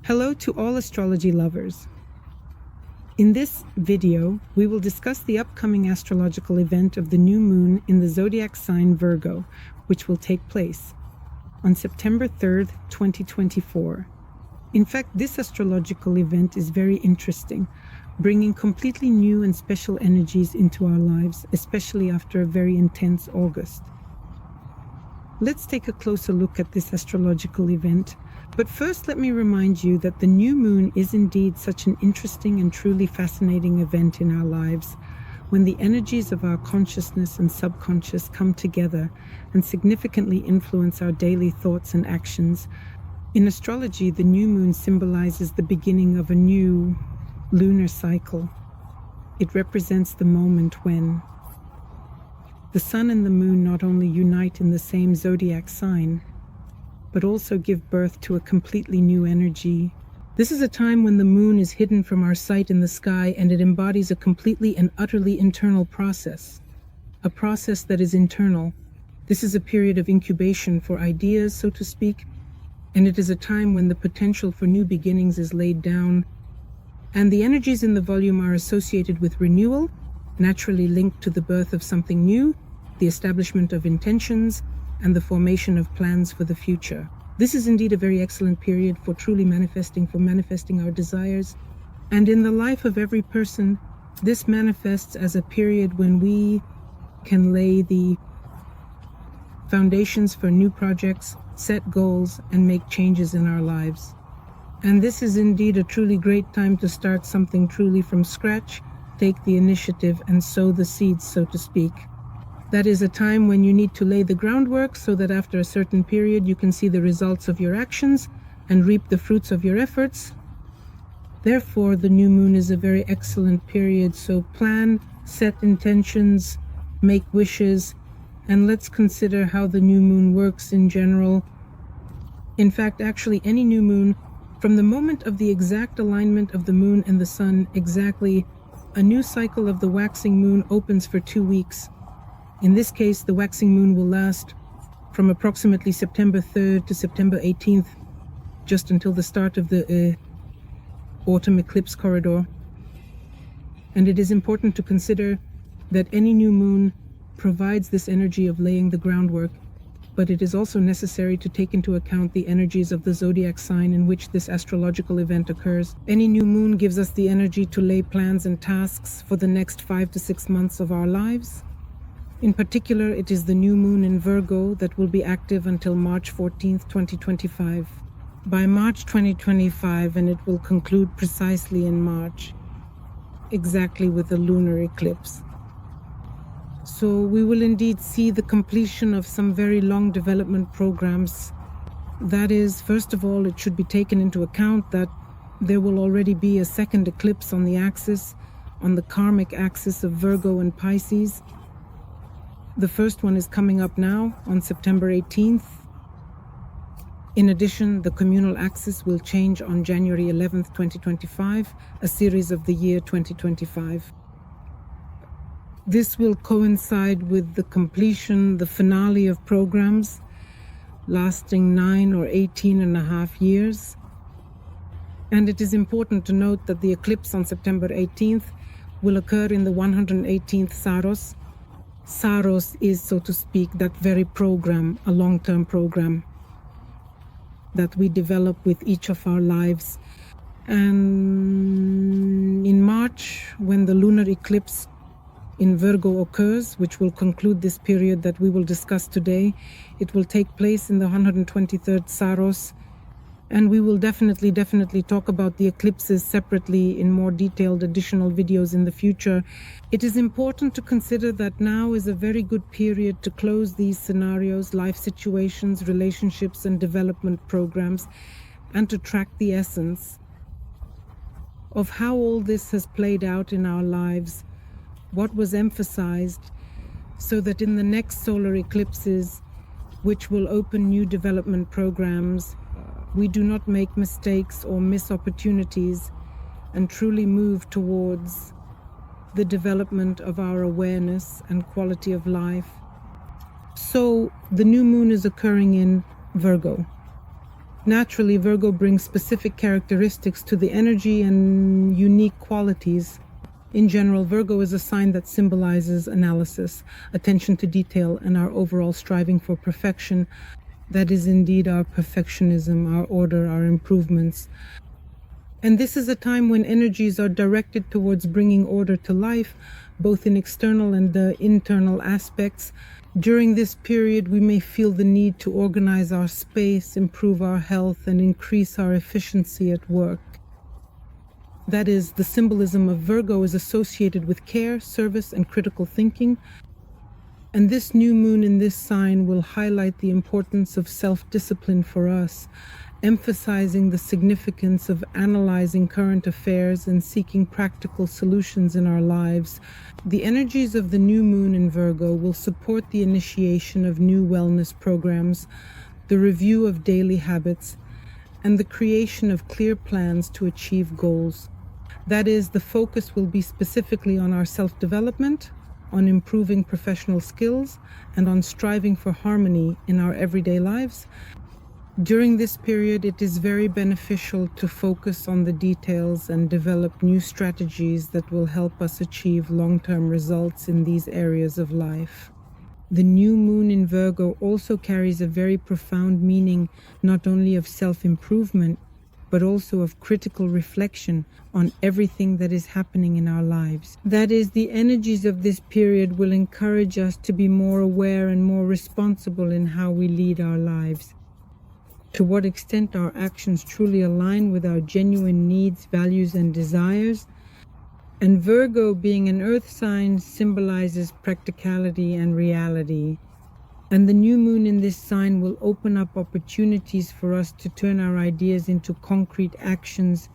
Hello to all astrology lovers. In this video, we will discuss the upcoming astrological event of the new moon in the zodiac sign Virgo, which will take place on September 3rd, 2024. In fact, this astrological event is very interesting, bringing completely new and special energies into our lives, especially after a very intense August. Let's take a closer look at this astrological event. But first, let me remind you that the new moon is indeed such an interesting and truly fascinating event in our lives, when the energies of our consciousness and subconscious come together and significantly influence our daily thoughts and actions. In astrology, the new moon symbolizes the beginning of a new lunar cycle. It represents the moment when the sun and the moon not only unite in the same zodiac sign, but also give birth to a completely new energy. This is a time when the moon is hidden from our sight in the sky, and it embodies a completely and utterly internal process, a process that is internal. This is a period of incubation for ideas, so to speak, and it is a time when the potential for new beginnings is laid down, and the energies in the volume are associated with renewal, naturally linked to the birth of something new, the establishment of intentions, and the formation of plans for the future. This is indeed a very excellent period for truly manifesting our desires. And in the life of every person, this manifests as a period when we can lay the foundations for new projects, set goals, and make changes in our lives. And this is indeed a truly great time to start something truly from scratch, take the initiative, and sow the seeds, so to speak. That is a time when you need to lay the groundwork so that after a certain period you can see the results of your actions and reap the fruits of your efforts. Therefore, the new moon is a very excellent period, so plan, set intentions, make wishes, and let's consider how the new moon works in general. In fact, actually any new moon, from the moment of the exact alignment of the moon and the sun, exactly, a new cycle of the waxing moon opens for 2 weeks. In this case, the waxing moon will last from approximately September 3rd to September 18th, just until the start of the autumn eclipse corridor. And it is important to consider that any new moon provides this energy of laying the groundwork, but it is also necessary to take into account the energies of the zodiac sign in which this astrological event occurs. Any new moon gives us the energy to lay plans and tasks for the next 5 to 6 months of our lives. In particular, it is the new moon in Virgo that will be active until March 14th, 2025. By March 2025, and it will conclude precisely in March, exactly with the lunar eclipse. So we will indeed see the completion of some very long development programs. That is, first of all, it should be taken into account that there will already be a second eclipse on the axis, on the karmic axis of Virgo and Pisces. The first one is coming up now on September 18th. In addition, the communal axis will change on January 11th, 2025, a series of the year 2025. This will coincide with the completion, the finale of programs lasting 9 or 18 and a half years. And it is important to note that the eclipse on September 18th will occur in the 118th Saros. Saros is, so to speak, that very program, a long-term program that we develop with each of our lives. And in March, when the lunar eclipse in Virgo occurs, which will conclude this period that we will discuss today, it will take place in the 123rd Saros. And we will definitely talk about the eclipses separately in more detailed additional videos in the future. It is important to consider that now is a very good period to close these scenarios, life situations, relationships, and development programs, and to track the essence of how all this has played out in our lives, what was emphasized, so that in the next solar eclipses, which will open new development programs, we do not make mistakes or miss opportunities and truly move towards the development of our awareness and quality of life. So the new moon is occurring in Virgo. Naturally, Virgo brings specific characteristics to the energy and unique qualities. In general, Virgo is a sign that symbolizes analysis, attention to detail, and our overall striving for perfection. That is indeed our perfectionism, our order, our improvements. And this is a time when energies are directed towards bringing order to life, both in external and internal aspects. During this period, we may feel the need to organize our space, improve our health, and increase our efficiency at work. That is, the symbolism of Virgo is associated with care, service, and critical thinking. And this new moon in this sign will highlight the importance of self-discipline for us, emphasizing the significance of analyzing current affairs and seeking practical solutions in our lives. The energies of the new moon in Virgo will support the initiation of new wellness programs, the review of daily habits, and the creation of clear plans to achieve goals. That is, the focus will be specifically on our self-development, on improving professional skills, and on striving for harmony in our everyday lives. During this period, it is very beneficial to focus on the details and develop new strategies that will help us achieve long-term results in these areas of life. The new moon in Virgo also carries a very profound meaning, not only of self-improvement, but also of critical reflection on everything that is happening in our lives. That is, the energies of this period will encourage us to be more aware and more responsible in how we lead our lives. To what extent our actions truly align with our genuine needs, values, and desires. And Virgo, being an earth sign, symbolizes practicality and reality. And the new moon in this sign will open up opportunities for us to turn our ideas into concrete actions.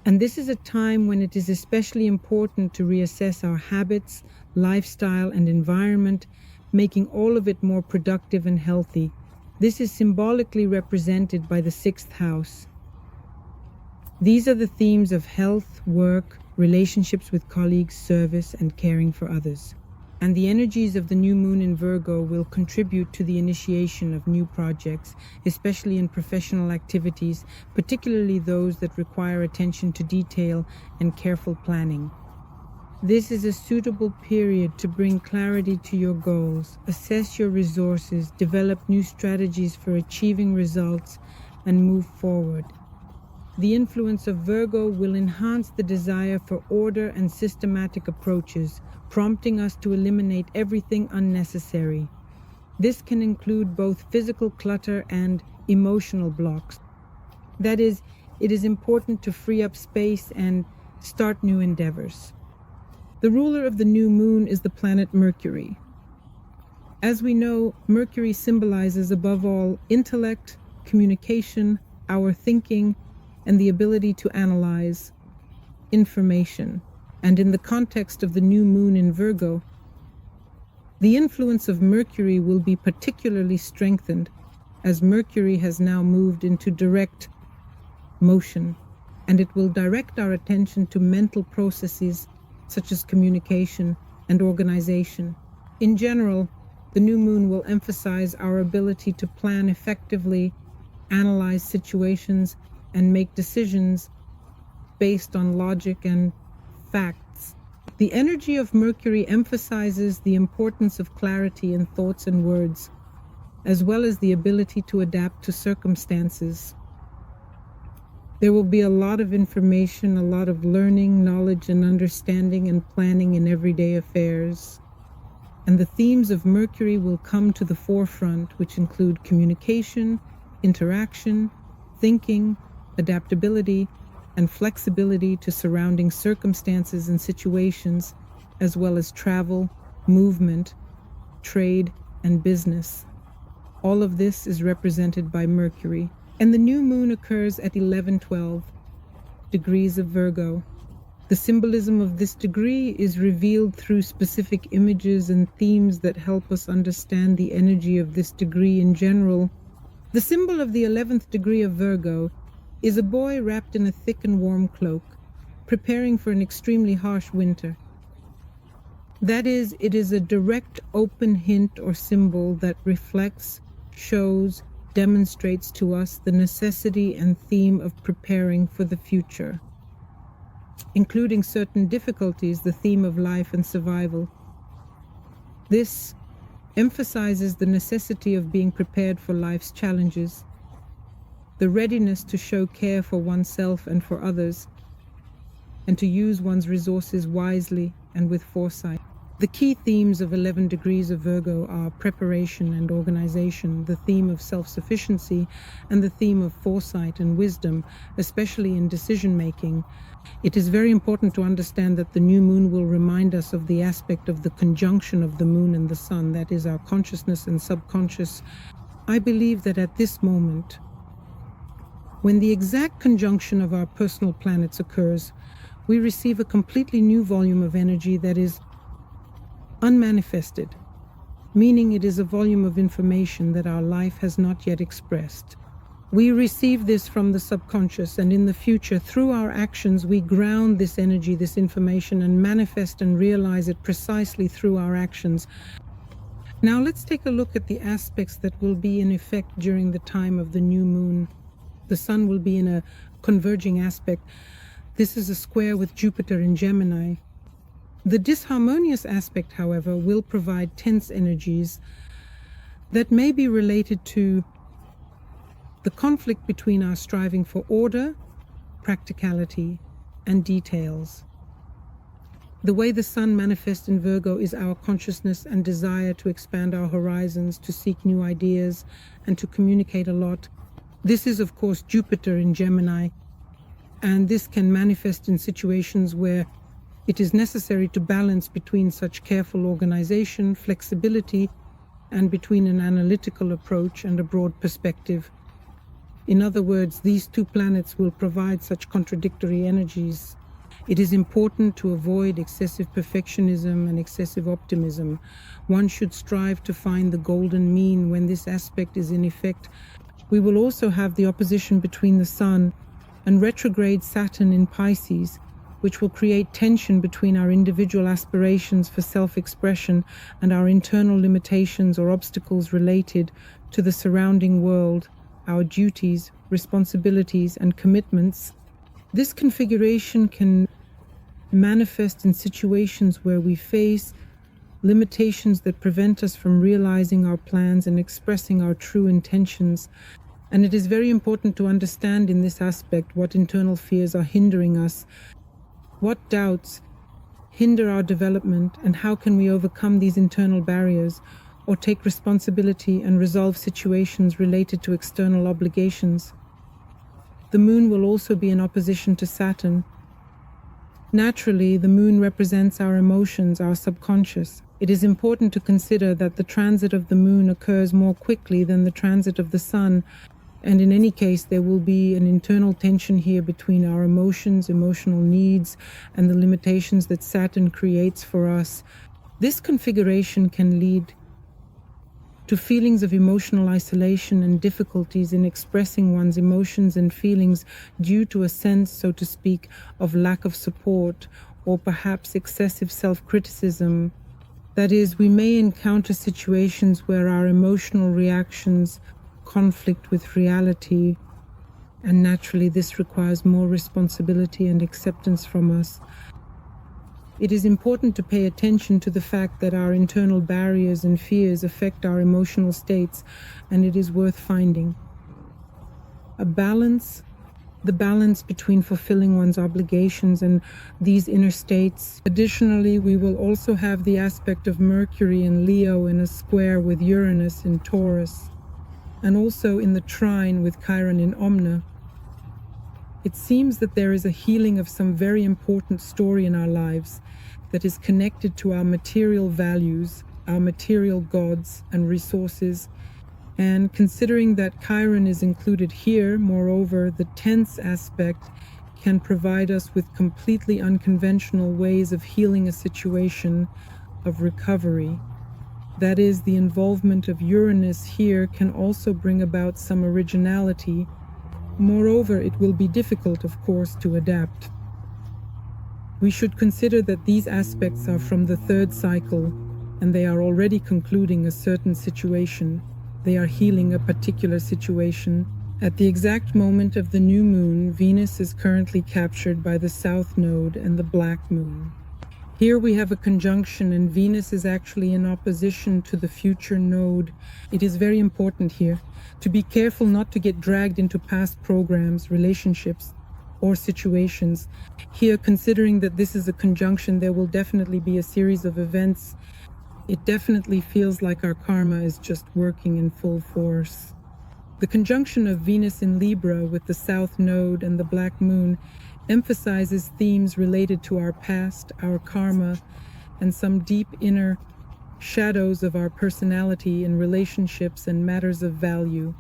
And this is a time when it is especially important to reassess our habits, lifestyle, and environment, making all of it more productive and healthy. This is symbolically represented by the 6th house. These are the themes of health, work, relationships with colleagues, service, and caring for others. And the energies of the new moon in Virgo will contribute to the initiation of new projects, especially in professional activities, particularly those that require attention to detail and careful planning. This is a suitable period to bring clarity to your goals, assess your resources, develop new strategies for achieving results, and move forward. The influence of Virgo will enhance the desire for order and systematic approaches, prompting us to eliminate everything unnecessary. This can include both physical clutter and emotional blocks. That is, it is important to free up space and start new endeavors. The ruler of the new moon is the planet Mercury. As we know, Mercury symbolizes above all intellect, communication, our thinking, and the ability to analyze information. And in the context of the new moon in Virgo, the influence of Mercury will be particularly strengthened as Mercury has now moved into direct motion, and it will direct our attention to mental processes such as communication and organization. In general, the new moon will emphasize our ability to plan effectively, analyze situations, and make decisions based on logic and facts. The energy of Mercury emphasizes the importance of clarity in thoughts and words, as well as the ability to adapt to circumstances. There will be a lot of information, a lot of learning, knowledge, and understanding and planning in everyday affairs. And the themes of Mercury will come to the forefront, which include communication, interaction, thinking, adaptability, and flexibility to surrounding circumstances and situations, as well as travel, movement, trade, and business. All of this is represented by Mercury. And the new moon occurs at 11:12 degrees of Virgo. The symbolism of this degree is revealed through specific images and themes that help us understand the energy of this degree in general. The symbol of the 11th degree of Virgo is a boy wrapped in a thick and warm cloak, preparing for an extremely harsh winter. That is, it is a direct, open hint or symbol that reflects, shows, demonstrates to us the necessity and theme of preparing for the future, including certain difficulties, the theme of life and survival. This emphasizes the necessity of being prepared for life's challenges, the readiness to show care for oneself and for others, and to use one's resources wisely and with foresight. The key themes of 11 degrees of Virgo are preparation and organization, the theme of self-sufficiency, and the theme of foresight and wisdom, especially in decision-making. It is very important to understand that the new moon will remind us of the aspect of the conjunction of the moon and the sun, that is our consciousness and subconscious. I believe that at this moment, when the exact conjunction of our personal planets occurs, we receive a completely new volume of energy that is unmanifested, meaning it is a volume of information that our life has not yet expressed. We receive this from the subconscious, and in the future, through our actions, we ground this energy, this information, and manifest and realize it precisely through our actions. Now let's take a look at the aspects that will be in effect during the time of the new moon. The sun will be in a converging aspect. This is a square with Jupiter in Gemini. The disharmonious aspect, however, will provide tense energies that may be related to the conflict between our striving for order, practicality, and details. The way the sun manifests in Virgo is our consciousness and desire to expand our horizons, to seek new ideas, and to communicate a lot. This is, of course, Jupiter in Gemini, and this can manifest in situations where it is necessary to balance between such careful organization, flexibility, and between an analytical approach and a broad perspective. In other words, these two planets will provide such contradictory energies. It is important to avoid excessive perfectionism and excessive optimism. One should strive to find the golden mean when this aspect is in effect. We will also have the opposition between the Sun and retrograde Saturn in Pisces, which will create tension between our individual aspirations for self-expression and our internal limitations or obstacles related to the surrounding world, our duties, responsibilities, and commitments. This configuration can manifest in situations where we face limitations that prevent us from realizing our plans and expressing our true intentions. And it is very important to understand in this aspect what internal fears are hindering us, what doubts hinder our development, and how can we overcome these internal barriers or take responsibility and resolve situations related to external obligations. The moon will also be in opposition to Saturn. Naturally, the moon represents our emotions, our subconscious. It is important to consider that the transit of the moon occurs more quickly than the transit of the sun, and in any case, there will be an internal tension here between our emotions, emotional needs, and the limitations that Saturn creates for us. This configuration can lead to feelings of emotional isolation and difficulties in expressing one's emotions and feelings due to a sense, so to speak, of lack of support or perhaps excessive self-criticism. That is, we may encounter situations where our emotional reactions conflict with reality, and naturally this requires more responsibility and acceptance from us. It is important to pay attention to the fact that our internal barriers and fears affect our emotional states, and it is worth finding a balance, the balance between fulfilling one's obligations and these inner states. Additionally, we will also have the aspect of Mercury in Leo in a square with Uranus in Taurus, and also in the trine with Chiron in Omna. It seems that there is a healing of some very important story in our lives that is connected to our material values, our material gods and resources. And considering that Chiron is included here, moreover, the tense aspect can provide us with completely unconventional ways of healing a situation, of recovery. That is, the involvement of Uranus here can also bring about some originality. Moreover, it will be difficult, of course, to adapt. We should consider that these aspects are from the third cycle, and they are already concluding a certain situation. They are healing a particular situation. At the exact moment of the new moon, Venus is currently captured by the South Node and the Black Moon. Here we have a conjunction, and Venus is actually in opposition to the future node. It is very important here to be careful not to get dragged into past programs, relationships, or situations. Here, considering that this is a conjunction, there will definitely be a series of events. It definitely feels like our karma is just working in full force. The conjunction of Venus in Libra with the South Node and the Black Moon emphasizes themes related to our past, our karma, and some deep inner shadows of our personality in relationships and matters of value.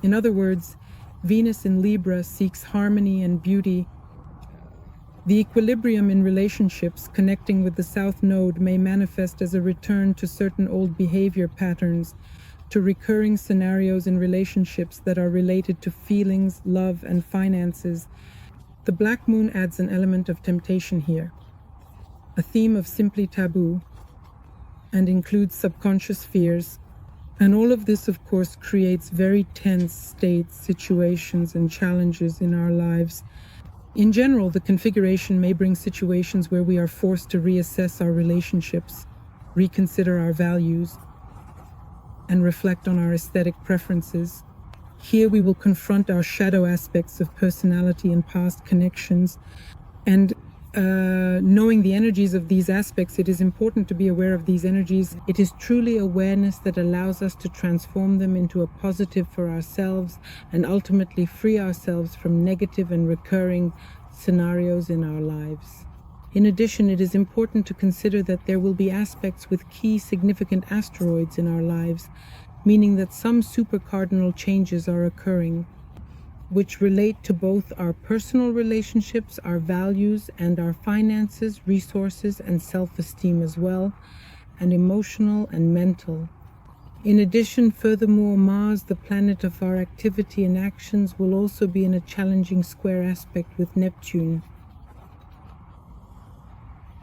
In other words, Venus in Libra seeks harmony and beauty. The equilibrium in relationships connecting with the South Node may manifest as a return to certain old behavior patterns, to recurring scenarios in relationships that are related to feelings, love, and finances. The Black Moon adds an element of temptation here, a theme of simply taboo, and includes subconscious fears. And all of this, of course, creates very tense states, situations, and challenges in our lives. In general, the configuration may bring situations where we are forced to reassess our relationships, reconsider our values, and reflect on our aesthetic preferences. Here we will confront our shadow aspects of personality and past connections. And knowing the energies of these aspects, it is important to be aware of these energies. It is truly awareness that allows us to transform them into a positive for ourselves and ultimately free ourselves from negative and recurring scenarios in our lives. In addition, it is important to consider that there will be aspects with key significant asteroids in our lives, meaning that some supercardinal changes are occurring, which relate to both our personal relationships, our values, and our finances, resources, and self-esteem as well, and emotional and mental. In addition, furthermore, Mars, the planet of our activity and actions, will also be in a challenging square aspect with Neptune.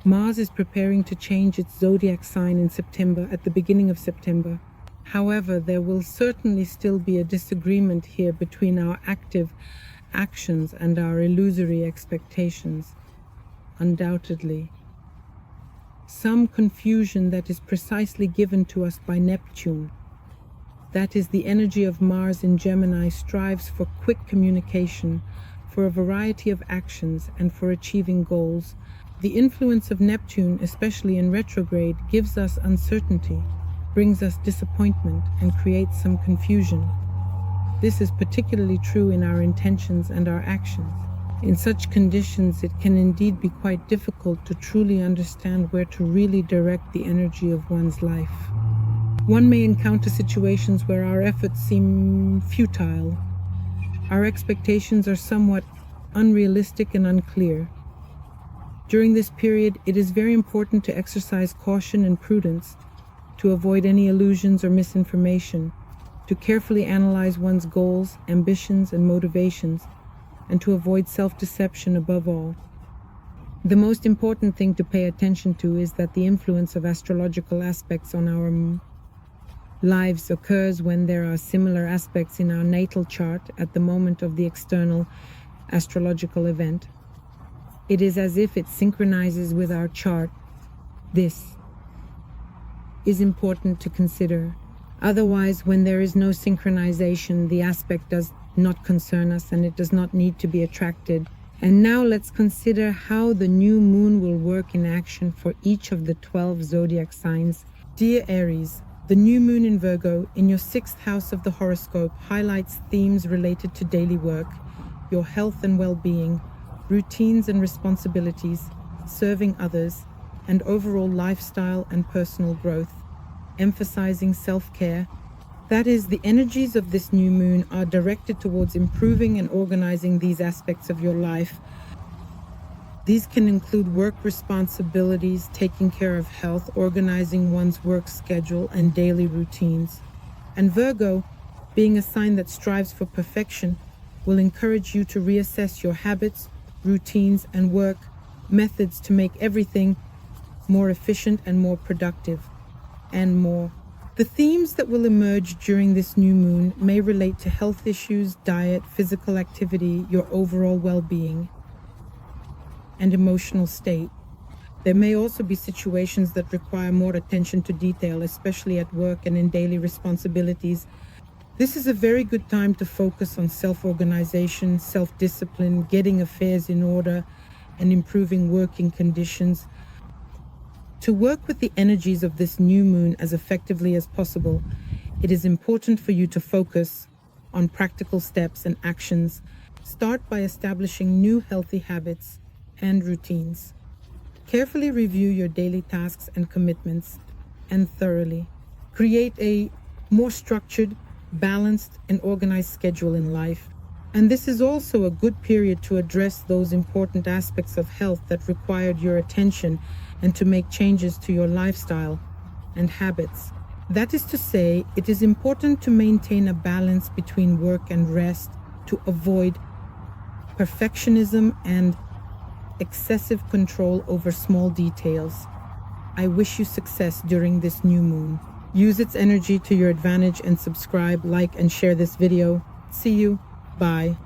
Mars is preparing to change its zodiac sign in September, at the beginning of September. However, there will certainly still be a disagreement here between our active actions and our illusory expectations, undoubtedly. Some confusion that is precisely given to us by Neptune. That is, the energy of Mars in Gemini strives for quick communication, for a variety of actions, and for achieving goals. The influence of Neptune, especially in retrograde, gives us uncertainty, brings us disappointment, and creates some confusion. This is particularly true in our intentions and our actions. In such conditions, it can indeed be quite difficult to truly understand where to really direct the energy of one's life. One may encounter situations where our efforts seem futile. Our expectations are somewhat unrealistic and unclear. During this period, it is very important to exercise caution and prudence, to avoid any illusions or misinformation, to carefully analyze one's goals, ambitions, and motivations, and to avoid self-deception above all. The most important thing to pay attention to is that the influence of astrological aspects on our lives occurs when there are similar aspects in our natal chart at the moment of the external astrological event. It is as if it synchronizes with our chart. This is important to consider. Otherwise, when there is no synchronization, the aspect does not concern us and it does not need to be attracted. And now let's consider how the new moon will work in action for each of the 12 zodiac signs. Dear Aries, the new moon in Virgo in your 6th house of the horoscope highlights themes related to daily work, your health and well-being, routines and responsibilities, serving others, and overall lifestyle and personal growth, emphasizing self-care. That is, the energies of this new moon are directed towards improving and organizing these aspects of your life. These can include work responsibilities, taking care of health, organizing one's work schedule, and daily routines. And Virgo, being a sign that strives for perfection, will encourage you to reassess your habits, routines, and work methods to make everything more efficient and more productive and more The themes that will emerge during this new moon may relate to health issues, diet, physical activity, your overall well-being, and emotional state. There may also be situations that require more attention to detail, especially at work and in daily responsibilities. This is a very good time to focus on self-organization, self-discipline, getting affairs in order, and improving working conditions. To work with the energies of this new moon as effectively as possible, it is important for you to focus on practical steps and actions. Start by establishing new healthy habits and routines. Carefully review your daily tasks and commitments, and thoroughly create a more structured, balanced, and organized schedule in life. And this is also a good period to address those important aspects of health that required your attention and to make changes to your lifestyle and habits. That is to say, it is important to maintain a balance between work and rest to avoid perfectionism and excessive control over small details. I wish you success during this new moon. Use its energy to your advantage and subscribe, like, and share this video. See you. Bye.